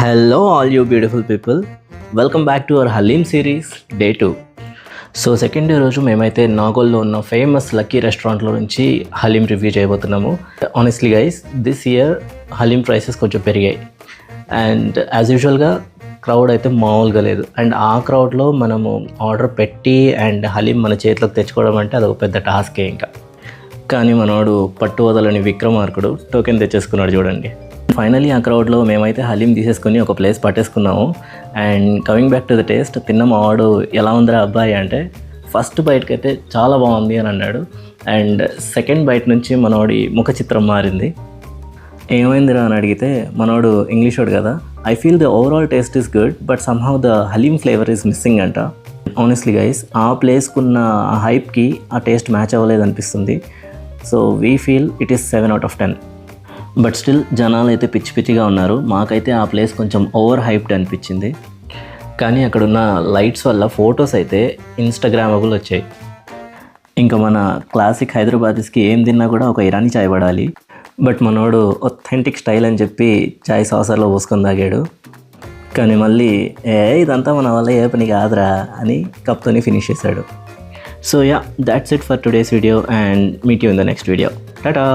Hello, all you beautiful people. Welcome back to our haleem series day 2. So second day రోజు మేమైతే నాగోల్లో ఉన్న famous lucky రెస్టారెంట్లో నుంచి haleem review చేయబోతున్నాము. Honestly guys, this year haleem prices కొంచెం పెరిగాయి అండ్ యాజ్ యూజువల్గా క్రౌడ్ అయితే మామూలుగా లేదు. అండ్ ఆ క్రౌడ్లో మనము ఆర్డర్ పెట్టి అండ్ హలీం మన చేతిలోకి తెచ్చుకోవడం అంటే అదొక పెద్ద టాస్కే ఇంకా. కానీ మనోడు పట్టు వదలని విక్రమార్కుడు టోకెన్ తెచ్చేసుకున్నాడు చూడండి. ఫైనలీ ఆ క్రౌడ్లో మేమైతే హలీం తీసేసుకుని ఒక ప్లేస్ పట్టేసుకున్నాము. And coming back to the taste, తిన్న మా వాడు ఎలా ఉందిరా అబ్బాయి అంటే ఫస్ట్ బైట్కి అయితే చాలా బాగుంది అని అన్నాడు. అండ్ సెకండ్ బైట్ నుంచి మనోడి ముఖ చిత్రం మారింది. ఏమైందిరా అని అడిగితే మనోడు ఇంగ్లీష్ వాడు కదా, I feel the overall taste is good but somehow the haleem flavour is missing అంట. ఆనెస్ట్లీ గైస్, ఆ ప్లేస్కున్న ఆ హైప్కి ఆ టేస్ట్ మ్యాచ్ అవ్వలేదు అనిపిస్తుంది. So we feel it is 7 out of 10. But still జనాలు అయితే పిచ్చి పిచ్చిగా ఉన్నారు. మాకైతే ఆ ప్లేస్ కొంచెం ఓవర్ హైప్డ్ అనిపించింది. కానీ అక్కడున్న లైట్స్ వల్ల ఫొటోస్ అయితే ఇన్స్టాగ్రామబుల్ వచ్చాయి. ఇంకా మన క్లాసిక్ హైదరాబాదీస్కి ఏం తిన్నా కూడా ఒక ఇరానీ చాయ్ పడాలి. బట్ మనోడు ఒథెంటిక్ స్టైల్ అని చెప్పి చాయ్ సాసర్లో పోసుకొని తాగాడు. కానీ మళ్ళీ ఇదంతా మన వల్ల ఏ పని కాదురా అని కప్తోని ఫినిష్ చేశాడు. So yeah, that's it for today's video and meet you in the next video. Tata.